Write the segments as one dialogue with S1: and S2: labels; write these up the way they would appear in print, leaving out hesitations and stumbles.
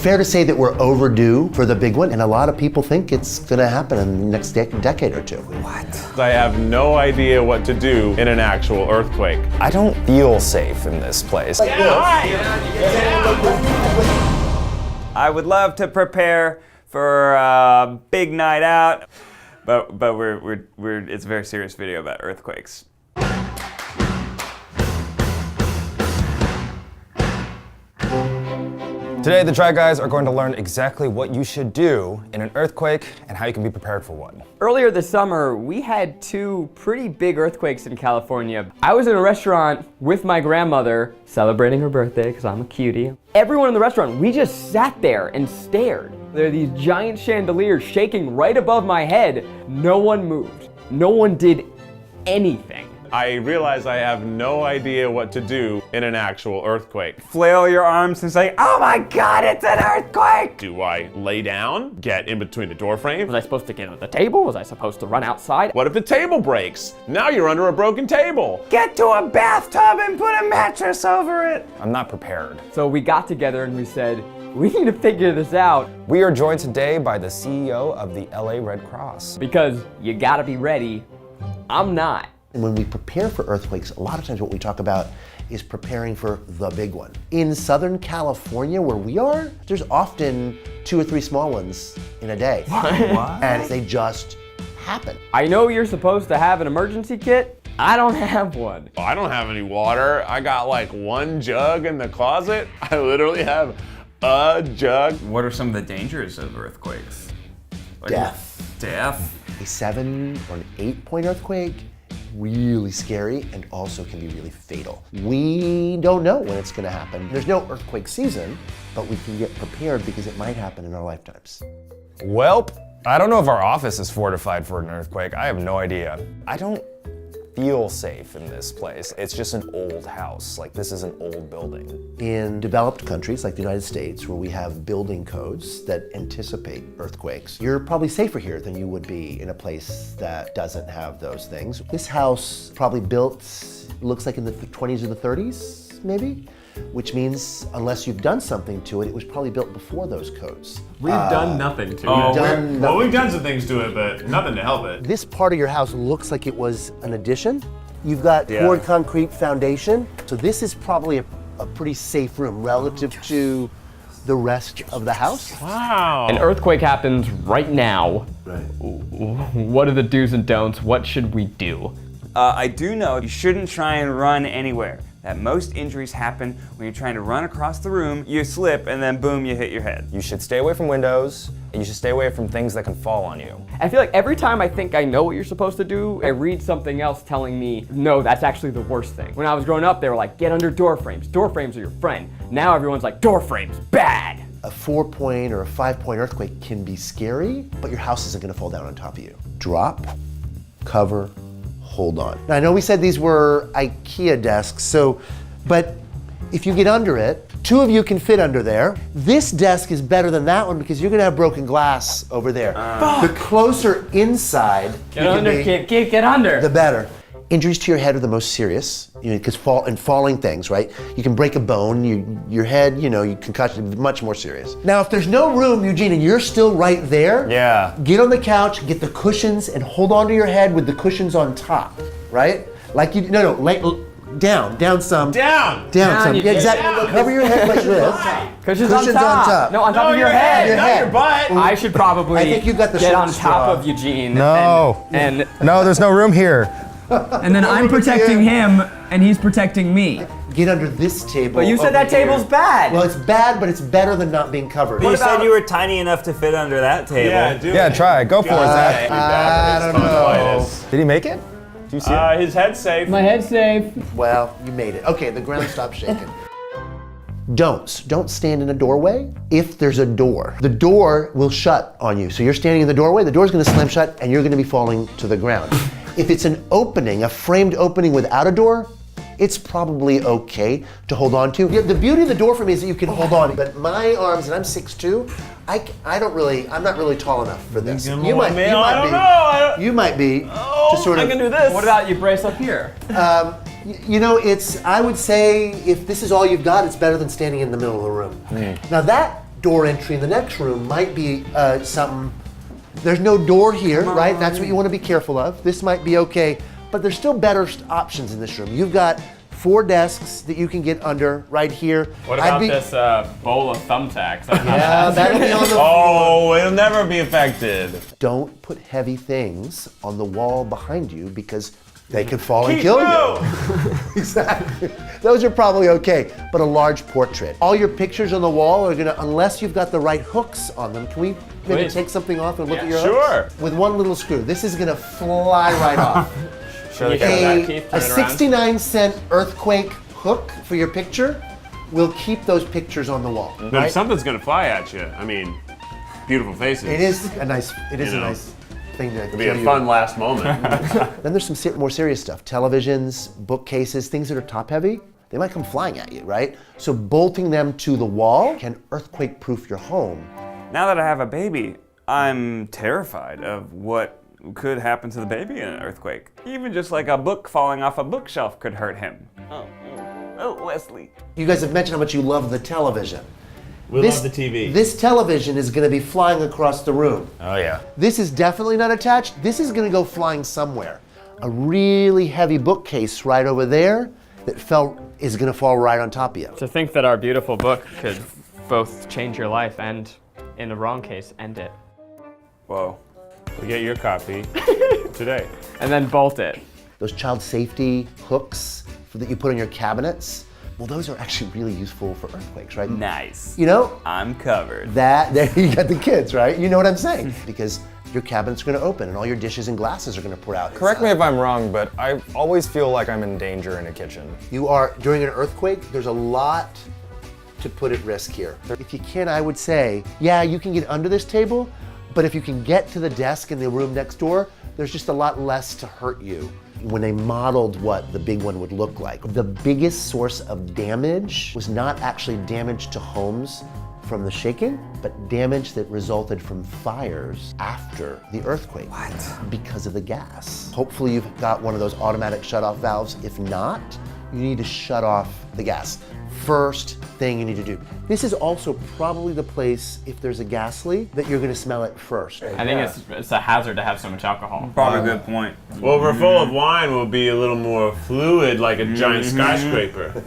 S1: fair to say that we're overdue for the big one, and a lot of people think it's gonna happen in the next decade or two.
S2: What?
S3: I have no idea what to do in an actual earthquake.
S2: I don't feel safe in this place.
S4: I would love to prepare for a big night out, but it's a very serious video about earthquakes.
S2: Today, the Try Guys are going to learn exactly what you should do in an earthquake and how you can be prepared for one.
S5: Earlier this summer, we had 2 pretty big earthquakes in California. I was in a restaurant with my grandmother celebrating her birthday, because I'm a cutie. Everyone in the restaurant, we just sat there and stared. There are these giant chandeliers shaking right above my head. No one moved. No one did anything.
S3: I realize I have no idea what to do in an actual earthquake.
S4: Flail your arms and say, "Oh my God, it's an earthquake!"
S3: Do I lay down, get in between the door frames?
S5: Was I supposed to get on the table? Was I supposed to run outside?
S3: What if the table breaks? Now you're under a broken table.
S4: Get to a bathtub and put a mattress over it.
S2: I'm not prepared.
S5: So we got together and we said, we need to figure this out.
S2: We are joined today by the CEO of the LA Red Cross.
S5: Because you gotta be ready. I'm not.
S1: And when we prepare for earthquakes, a lot of times what we talk about is preparing for the big one. In Southern California, where we are, there's often 2 or 3 small ones in a day.
S5: What?
S1: And they just happen.
S5: I know you're supposed to have an emergency kit. I don't have one.
S3: I don't have any water. I got like 1 jug in the closet. I literally have a jug.
S4: What are some of the dangers of earthquakes? Like
S1: Death.
S4: Death?
S1: A 7 or an 8-point earthquake, really scary and also can be really fatal. We don't know when it's gonna happen. There's no earthquake season, but we can get prepared because it might happen in our lifetimes.
S2: Welp, I don't know if our office is fortified for an earthquake. I have no idea. I don't feel safe in this place. It's just an old house. Like, this is an old building.
S1: In developed countries like the United States, where we have building codes that anticipate earthquakes, you're probably safer here than you would be in a place that doesn't have those things. This house probably built, looks like in the 20s or the 30s, maybe? Which means, unless you've done something to it, it was probably built before those codes.
S3: We've done nothing to it. We've done some things to it, but nothing to help it.
S1: This part of your house looks like it was an addition. You've got poured concrete foundation. So this is probably a pretty safe room relative to the rest of the house.
S3: Wow.
S5: An earthquake happens right now.
S1: Right.
S5: What are the do's and don'ts? What should we do?
S4: I do know you shouldn't try and run anywhere. That most injuries happen when you're trying to run across the room, you slip, and then boom, you hit your head.
S2: You should stay away from windows, and you should stay away from things that can fall on you.
S5: I feel like every time I think I know what you're supposed to do, I read something else telling me, no, that's actually the worst thing. When I was growing up, they were like, get under door frames. Door frames are your friend. Now everyone's like, door frames, bad.
S1: A 4-point or a 5-point earthquake can be scary, but your house isn't gonna fall down on top of you. Drop, cover, hold on. Now I know we said these were IKEA desks, but if you get under it, 2 of you can fit under there. This desk is better than that one because you're gonna have broken glass over there. The closer inside
S5: Get under, kid, get under.
S1: the better. Injuries to your head are the most serious, because falling things, right? You can break a bone, your head, your concussion is much more serious. Now, if there's no room, Eugene, and you're still right there, get on the couch, get the cushions, and hold onto your head with the cushions on top, right? Like you, lay down some. Down some. Yeah, exactly. Cover your head like this.
S5: Cushions on top. No, on top of your head.
S3: Not your butt.
S5: I should probably
S1: I think you got the
S5: get
S1: short
S5: on
S1: straw.
S5: top of Eugene.
S2: No.
S5: And
S2: No, there's no room here.
S6: And then I'm protecting him, and he's protecting me.
S1: Get under this table.
S4: But you said that table's bad.
S1: Well, it's bad, but it's better than not being covered.
S4: But you said you were tiny enough to fit under that table.
S3: Yeah, do
S2: Yeah,
S3: it.
S2: try it. Go for it, Zach.
S1: I don't know.
S2: Did he make it? Did you see it?
S3: His head's safe.
S6: My head's safe.
S1: Well, you made it. Okay, the ground stopped shaking. Don't stand in a doorway if there's a door. The door will shut on you. So you're standing in the doorway, the door's gonna slam shut, and you're gonna be falling to the ground. If it's an opening, a framed opening without a door, it's probably okay to hold on to. The beauty of the door for me is that you can hold on, but my arms, and I'm 6'2", I'm not really tall enough for this. You might be. You might be. To sort of,
S4: I can do this.
S5: what about you brace up here?
S1: I would say if this is all you've got, it's better than standing in the middle of the room. Now that door entry in the next room might be something. There's no door here, right? That's what you want to be careful of. This might be okay, but there's still better options in this room. You've got 4 desks that you can get under right here.
S5: What about this bowl of thumbtacks?
S1: Yeah, that'll be on the
S3: Oh, it'll never be affected.
S1: Don't put heavy things on the wall behind you because they could fall and kill you. Exactly. Those are probably okay, but a large portrait. All your pictures on the wall are gonna, unless you've got the right hooks on them, can we maybe
S5: Please.
S1: take something off and look at your
S3: Sure.
S1: hooks? With one little screw. This is gonna fly right off.
S5: Can you show that, Keith?
S1: A
S5: Turn it around.
S1: 69-cent earthquake hook for your picture will keep those pictures on the wall.
S3: But
S1: Right?
S3: if something's gonna fly at you, I mean, beautiful faces.
S1: It is a nice,
S3: You know.
S1: nice thing to
S3: It'll be
S1: kill
S3: a
S1: you.
S3: fun last moment.
S1: Then there's some more serious stuff. Televisions, bookcases, things that are top heavy, they might come flying at you, right? So bolting them to the wall can earthquake proof your home.
S4: Now that I have a baby, I'm terrified of what could happen to the baby in an earthquake. Even just like a book falling off a bookshelf could hurt him. Oh, Wesley.
S1: You guys have mentioned how much you love the television.
S3: We love the TV.
S1: This television is gonna be flying across the room.
S2: Oh yeah.
S1: This is definitely not attached. This is gonna go flying somewhere. A really heavy bookcase right over there that is gonna fall right on top of you.
S5: To think that our beautiful book could both change your life and, in the wrong case, end it.
S4: Whoa.
S3: We'll get your copy today.
S5: And then bolt it.
S1: Those child safety hooks that you put on your cabinets, well, those are actually really useful for earthquakes, right?
S4: Nice.
S1: You know,
S4: I'm covered.
S1: there you got the kids, right? You know what I'm saying? Because your cabinet's gonna open and all your dishes and glasses are gonna pour out.
S2: Correct me if I'm wrong, but I always feel like I'm in danger in a kitchen.
S1: You are, during an earthquake, there's a lot to put at risk here. If you can, I would say, yeah, you can get under this table, but if you can get to the desk in the room next door, there's just a lot less to hurt you. When they modeled what the big one would look like, the biggest source of damage was not actually damage to homes from the shaking, but damage that resulted from fires after the earthquake. What? Because of the gas. Hopefully you've got one of those automatic shut-off valves. If not, you need to shut off the gas. First thing you need to do. This is also probably the place, if there's a gas leak, that you're gonna smell it first.
S5: I think it's a hazard to have so much alcohol.
S4: Probably a good point.
S3: Well, if we're full of wine, we'll be a little more fluid, like a giant skyscraper.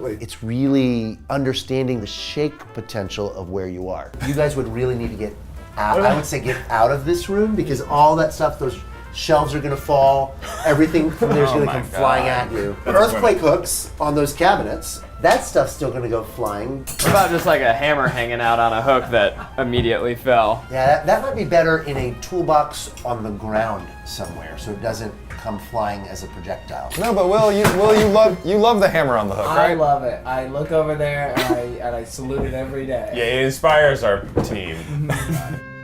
S1: It's really understanding the shake potential of where you are. You guys would really need to get out. I would say get out of this room because all that stuff, those shelves are gonna fall. Everything from there is gonna come flying at you. Earthquake hooks on those cabinets, that stuff's still gonna go flying.
S5: What about just like a hammer hanging out on a hook that immediately fell?
S1: Yeah, that might be better in a toolbox on the ground somewhere, so it doesn't come flying as a projectile.
S2: No, but Will, you love the hammer on the hook,
S7: I
S2: right?
S7: love it. I look over there and I salute it every day.
S3: Yeah, it inspires our team.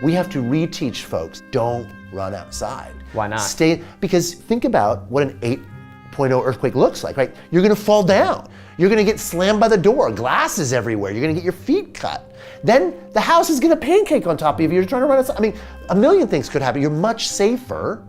S1: We have to reteach folks, don't run outside.
S5: Why not?
S1: Because think about what an 8.0 earthquake looks like, right? You're gonna fall down. You're gonna get slammed by the door, glasses everywhere. You're gonna get your feet cut. Then the house is gonna pancake on top of you. You're trying to run outside. I mean, a million things could happen. You're much safer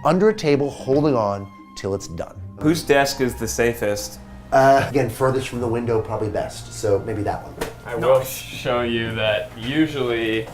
S1: under a table holding on till it's done.
S4: Whose desk is the safest?
S1: Again, furthest from the window, probably best. So maybe that one.
S5: I will show you that usually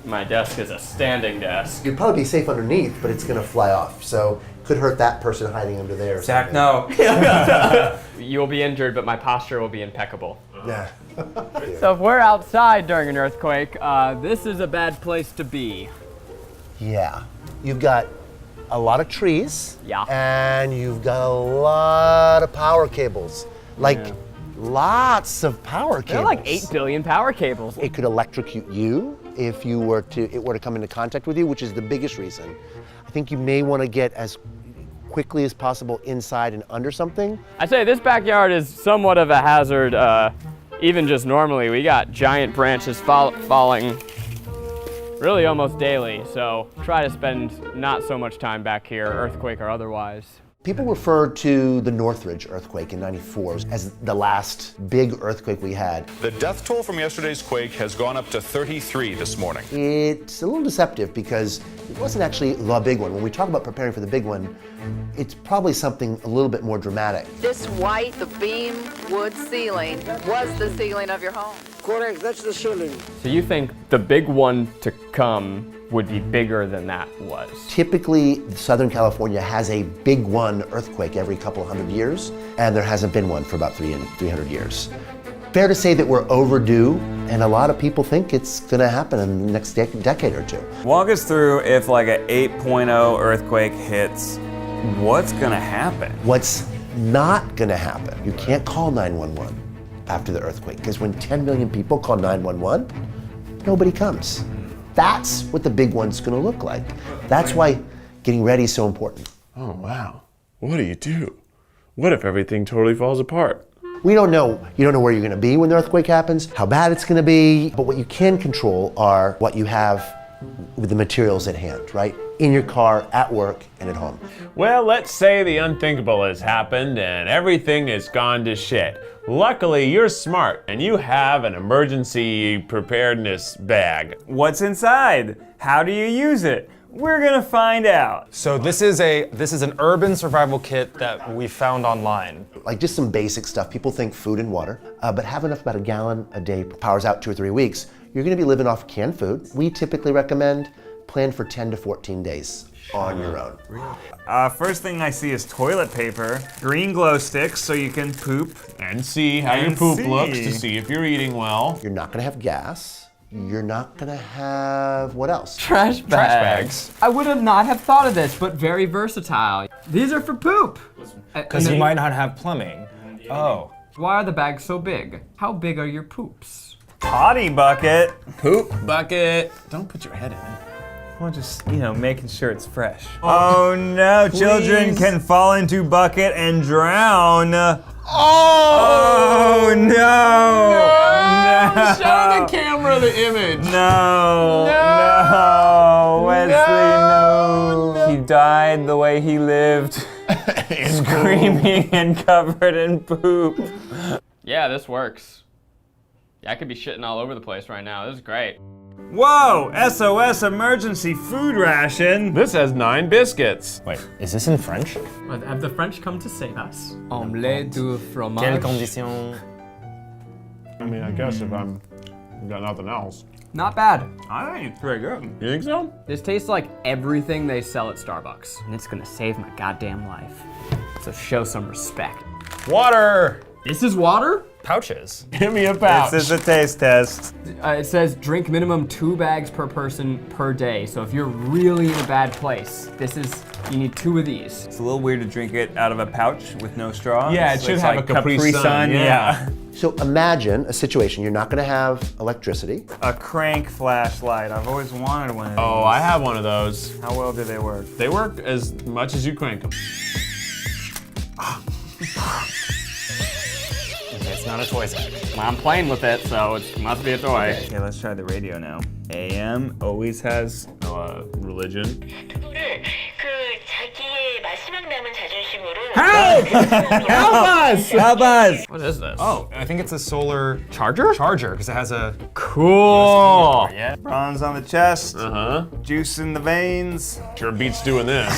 S5: my desk is a standing desk.
S1: You'd probably be safe underneath, but it's gonna fly off. So could hurt that person hiding under there. or
S4: Zach,
S1: something.
S4: no.
S5: You'll be injured, but my posture will be impeccable.
S1: Yeah.
S5: So if we're outside during an earthquake, this is a bad place to be.
S1: Yeah. You've got a lot of trees.
S5: Yeah.
S1: And you've got a lot of power cables. Like lots of power cables.
S5: There are like 8 billion power cables.
S1: It could electrocute you if it were to come into contact with you, which is the biggest reason. I think you may want to get as quickly as possible inside and under something.
S5: I say this backyard is somewhat of a hazard, even just normally. We got giant branches falling really almost daily, so try to spend not so much time back here, earthquake or otherwise.
S1: People refer to the Northridge earthquake in '94 as the last big earthquake we had.
S8: The death toll from yesterday's quake has gone up to 33 this morning.
S1: It's a little deceptive because it wasn't actually the big one. When we talk about preparing for the big one, it's probably something a little bit more dramatic.
S9: This white, the beam wood ceiling was the ceiling of your home. Correct, that's the ceiling.
S5: So you think the big one to come would be bigger than that was?
S1: Typically, Southern California has a big one earthquake every couple hundred years, and there hasn't been one for about 300 years. Fair to say that we're overdue, and a lot of people think it's gonna happen in the next decade or two.
S4: Walk us through if like an 8.0 earthquake hits, what's gonna happen?
S1: What's not gonna happen, you can't call 911 after the earthquake, because when 10 million people call 911, nobody comes. That's what the big one's gonna look like. That's why getting ready is so important.
S3: Oh, wow. What do you do? What if everything totally falls apart?
S1: We don't know. You don't know where you're gonna be when the earthquake happens, how bad it's gonna be, but what you can control are what you have with the materials at hand, right? In your car, at work, and at home.
S3: Well, let's say the unthinkable has happened and everything has gone to shit. Luckily, you're smart and you have an emergency preparedness bag.
S4: What's inside? How do you use it? We're gonna find out.
S2: So this is an urban survival kit that we found online.
S1: Like just some basic stuff. People think food and water, but have enough, about a gallon a day, powers out 2 or 3 weeks. You're gonna be living off canned food. We typically recommend plan for 10 to 14 days on your own.
S4: First thing I see is toilet paper, green glow sticks so you can poop.
S3: And see how your
S4: And
S3: poop
S4: see.
S3: looks to see if you're eating well.
S1: You're not gonna have gas. You're not gonna have, what else?
S5: Trash bags. I would have not have thought of this, but very versatile. These are for poop.
S2: Because you might not have plumbing. Oh.
S5: Why are the bags so big? How big are your poops?
S4: Potty bucket.
S3: Poop bucket. Don't put your head in it.
S4: Well, just, making sure it's fresh. Oh no, children can fall into bucket and drown. Oh no! No!
S3: Show the camera the image.
S4: No! Wesley, no! He died the way he lived, screaming and covered in poop.
S5: Yeah, this works. Yeah, I could be shitting all over the place right now. This is great.
S4: Whoa! SOS emergency food ration.
S3: This has 9 biscuits.
S2: Wait, is this in French?
S5: Have the French come to save us? Omelette du fromage.
S2: Quelles conditions?
S3: I mean, I guess if I'm got nothing else.
S5: Not bad.
S4: I think it's pretty good.
S3: You think so?
S5: This tastes like everything they sell at Starbucks. And it's gonna save my goddamn life. So show some respect.
S2: Water!
S5: This is water?
S2: Pouches.
S3: Give me a pouch.
S4: This is a taste test.
S5: It says drink minimum 2 bags per person per day. So if you're really in a bad place, you need 2 of these.
S4: It's a little weird to drink it out of a pouch with no straw.
S3: Yeah, it
S4: It's
S3: should have
S4: like
S3: a Capri Sun, yeah.
S1: So imagine a situation, you're not gonna have electricity.
S4: A crank flashlight. I've always wanted one of these.
S3: Oh, I have one of those.
S4: How well do they work?
S3: They work as much as you crank them.
S2: It's not a toy set.
S5: I'm playing with it, so it must be a toy.
S4: Okay, let's try the radio now. AM always has
S3: Religion.
S4: Help us!
S5: What is this?
S2: Oh, I think it's a solar charger? Charger, because it has a
S5: Cool.
S2: yeah.
S4: Bronze on the chest,
S3: Uh-huh.
S4: juice in the veins.
S3: Sure beats doing this.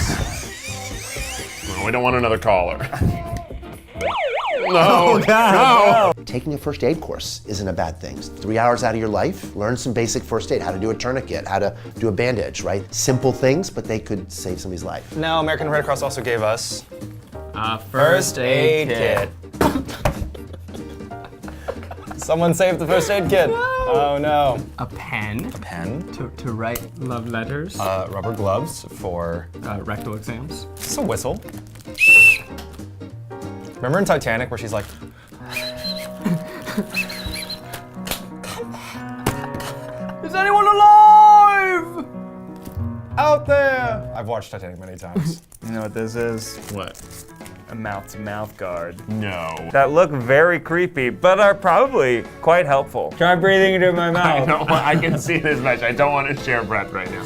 S3: Well, we don't want another caller. No, no.
S1: Taking a first aid course isn't a bad thing. 3 hours out of your life, learn some basic first aid, how to do a tourniquet, how to do a bandage, right? Simple things, but they could save somebody's life.
S2: Now, American Red Cross also gave us
S5: First aid kit.
S2: Someone saved the first aid kit. Oh no.
S5: A pen
S2: Pen.
S5: to write love letters.
S2: Rubber gloves for.
S5: Rectal exams.
S2: It's a whistle. Remember in Titanic where she's like,
S5: Is anyone alive?
S2: out there? I've watched Titanic many times.
S4: You know what this is?
S3: What?
S4: A mouth-to-mouth guard.
S3: No.
S4: That look very creepy, but are probably quite helpful. Try breathing into my
S3: I
S4: mouth.
S3: know. I can see this much. I don't want to share breath right now.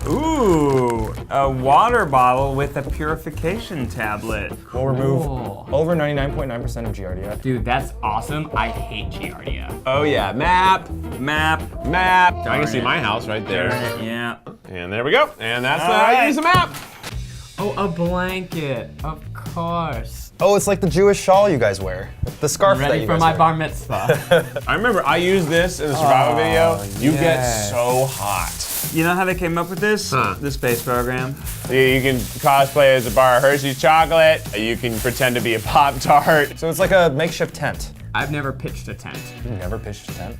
S4: Ooh, a water bottle with a purification tablet.
S2: We'll remove
S5: Cool.
S2: over 99.9% of Giardia.
S5: Dude, that's awesome. I hate Giardia.
S3: Oh yeah, map.
S4: Map.
S3: I can see my house right there.
S4: Yeah.
S3: And there we go. And that's
S4: All
S3: how I
S4: right.
S3: use a map.
S5: Oh, a blanket. Of course.
S2: Oh, it's like the Jewish shawl you guys wear. The scarf that
S5: Ready
S2: you
S5: for
S2: guys
S5: my
S2: wear.
S5: bar mitzvah.
S3: I remember I used this in the survival video. You get so hot.
S4: You know how they came up with this? The space program.
S3: You can cosplay as a bar of Hershey's chocolate. You can pretend to be a Pop-Tart.
S2: So it's like a makeshift tent.
S5: I've never pitched a tent.
S2: You never pitched a tent?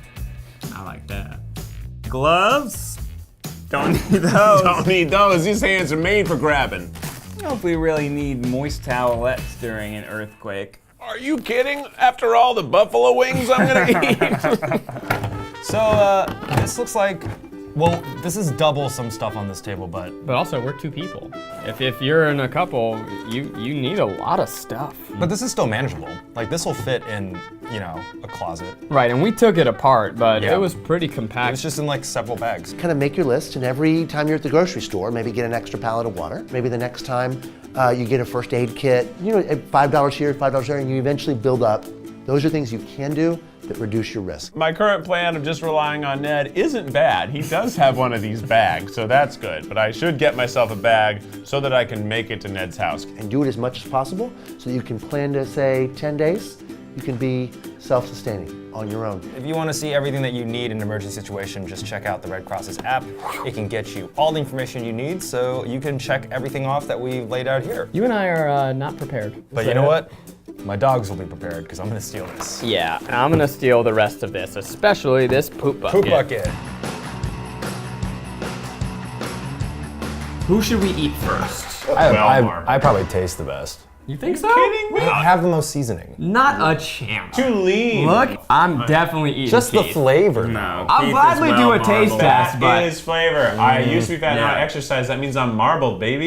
S5: I like that.
S4: Gloves? Don't need those.
S3: Don't need those. These hands are made for grabbing.
S4: I don't know if we really need moist towelettes during an earthquake.
S3: Are you kidding? After all the buffalo wings I'm gonna eat.
S2: So, this looks like, well, this is double some stuff on this table, but
S5: But also, we're 2 people. If you're in a couple, you need a lot of stuff.
S2: this is still manageable. Like, this will fit in, you know, a closet.
S5: Right, and we took it apart, but
S2: Yeah.
S5: it was pretty compact.
S2: It's just in like several bags.
S1: Kind of make your list, and every time you're at the grocery store, maybe get an extra pallet of water. Maybe the next time you get a first aid kit, you know, $5 here, $5 there, and you eventually build up. Those are things you can do that reduce your risk.
S3: My current plan of just relying on Ned isn't bad. He does have one of these bags, so that's good. But I should get myself a bag so that I can make it to Ned's house.
S1: And do it as much as possible so that you can plan to, say, 10 days. You can be self-sustaining on your own.
S2: If you want to see everything that you need in an emergency situation, just check out the Red Cross's app. It can get you all the information you need so you can check everything off that we've laid out here.
S5: You and I are not prepared.
S2: But you know what? My dogs will be prepared because I'm going to steal this.
S5: Yeah, and I'm gonna steal the rest of this, especially this poop bucket.
S2: Poop bucket.
S5: Who should we eat first?
S2: I probably taste the best.
S5: You think so?
S2: I have the most seasoning.
S5: Not a chance.
S3: Too lean.
S5: Look, I'm definitely eating
S2: Just the
S5: Keith.
S2: flavor.
S4: No.
S5: I'll
S4: Keith
S5: gladly
S4: is
S5: do
S4: well
S5: a taste
S4: marbled.
S5: test,
S3: That
S5: but
S3: is flavor. I used to be fat, now I
S4: Yeah.
S3: exercise. That means I'm marbled, baby.